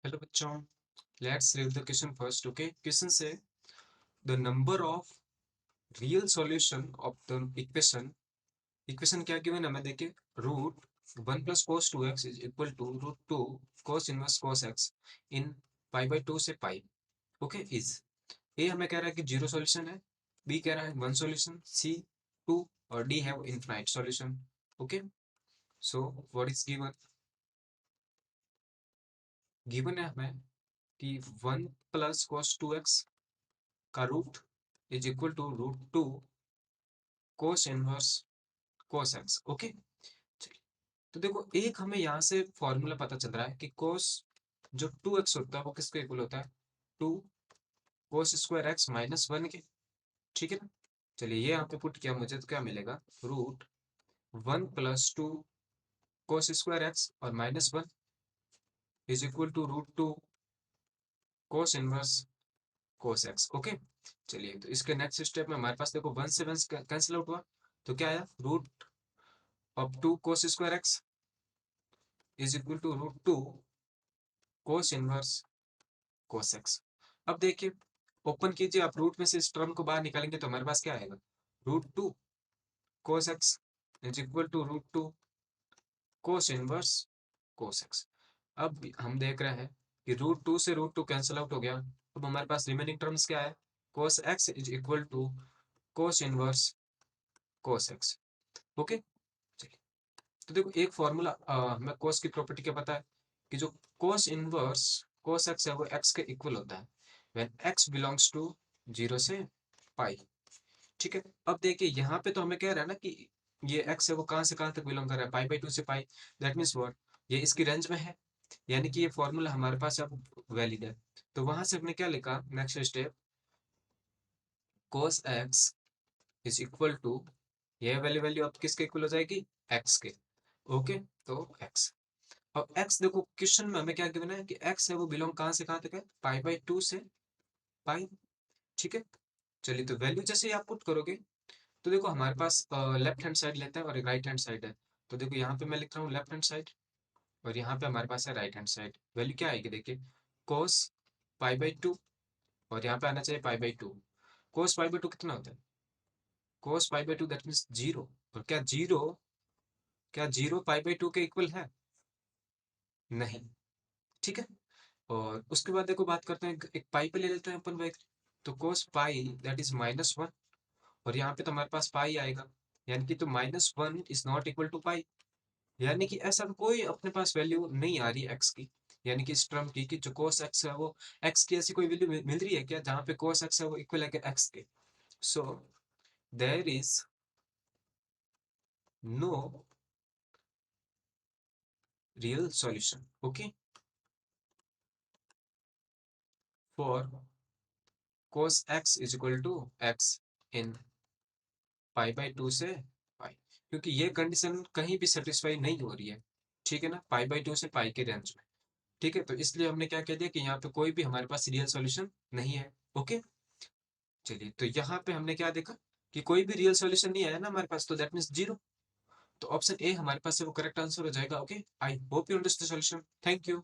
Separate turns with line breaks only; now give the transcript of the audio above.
Hello बच्चों, let's read the question first. Okay, question says the number of real solution of the equation. Equation क्या given है हमें देखिए. Root 1 + cos 2x is equal to root 2 cos inverse cos x in pi से pi. Okay, is a हमें कह रहा है कि जीरो सॉल्यूशन है, बी कह रहा है वन सॉल्यूशन, सी टू और डी है infinite solution. Okay, so what is given. Given है हमें कि 1 + cos 2x का root is equal to root 2 cos inverse cos x. Okay, चलिए. तो देखो, एक हमें यहाँ से फॉर्मूला पता चल रहा है कि कोस जो 2x होता है वो किसके इक्वल होता है, 2 cos² x - 1 के. ठीक है ना. चलिए, ये यहाँ पे पुट किया मुझे तो क्या मिलेगा, रूट 1 + 2 cos² x और -1 is equal to root 2 cos inverse cos x. Okay, चलिए. तो इसके नेक्स्ट स्टेप में हमारे पास देखो 1 से 1 कैंसिल आउट हुआ, तो क्या आया, root of 2 cos² x is equal to root 2 cos inverse cos x. अब देखिए, ओपन कीजिए आप, रूट में से इस टर्म को बाहर निकालेंगे तो हमारे पास क्या आएगा, root 2 cos x is equal to root 2 cos inverse cos x. अब हम देख रहे हैं कि रूट 2 से रूट 2 कैंसिल आउट हो गया. अब हमारे पास रिमेनिंग टर्म्स क्या है, cos x is equal to cos inverse cos x. Okay, चलिए. तो देखो, एक फॉर्मूला हमें कोस की प्रॉपर्टी क्या पता है कि जो कोस इनवर्स कोस एक्स है वो एक्स के इक्वल होता है व्हेन एक्स बिलोंग्स टू 0 से पाई. ठीक है. अब देखिए, यहाँ पे तो हमें कह रहा है ना कि ये एक्स है वो कहाँ से कहाँ तक बिलोंग कर रहा है, पाई/2 से पाई. दैट मीन्स व्हाट, ये इसकी रेंज में है, यानी कि ये फॉर्मूला हमारे पास अब वैलिड है. तो वहां से हमने क्या लिखा, next step, cos x is equal to, ये वाली वैल्यू अब किसके इक्वल हो जाएगी, एक्स के. ओके, तो एक्स. अब x देखो, क्वेश्चन में हमें क्या गिवन है कि x है वो बिलोंग कहाँ से कहाँ तक है, पाई/2 से पाई. ठीक है. चलिए, तो वैल्यू जैसे ही आप पुट करोगे तो देखो हमारे पास लेफ्ट हैंड साइड लेता है और एक राइट हैंड साइड है. तो देखो, यहाँ पे मैं लिख रहा हूँ लेफ्ट हैंड साइड और यहाँ पे हमारे पास है राइट हैंड साइड. वैल्यू क्या आएगी देखिए, कोस पाई/2 और यहाँ पे आना चाहिए पाई/2. कोस पाई/2 कितना होता है, कोस पाई/2 दैट मीन्स 0. और क्या जीरो पाई/2 के इक्वल है, नहीं. ठीक है. और उसके बाद देखो, बात करते हैं, एक पाई पे ले लेते हैं अपन वैक्ट. तो कोस पाई दैट इज -1 और यहाँ पे तो हमारे पास पाई आएगा, यानी कि तो -1 इज नॉट इक्वल टू पाई. यानी कि ऐसा कोई अपने पास वैल्यू नहीं आ रही एक्स की, यानी कि इस टर्म की कि जो कोस एक्स है वो एक्स की ऐसी कोई वैल्यू मिल रही है क्या जहाँ पे कोस एक्स है वो इक्वल है एक्स के. So there is no real solution. Okay, for cos x is equal to x in pi से पाई, क्योंकि ये कंडीशन कहीं भी सेटिस्फाई नहीं हो रही है. ठीक है ना, पाई/2 से पाई के रेंज में. ठीक है, तो इसलिए हमने क्या कह दिया कि यहाँ पे कोई भी हमारे पास रियल सॉल्यूशन नहीं है. ओके, चलिए. तो यहाँ पे हमने क्या देखा कि कोई भी रियल सॉल्यूशन नहीं आया ना हमारे पास, तो दैट मीन्स 0. तो ऑप्शन ए हमारे पास से वो करेक्ट आंसर हो जाएगा. Okay, I hope you understand solution. Thank you.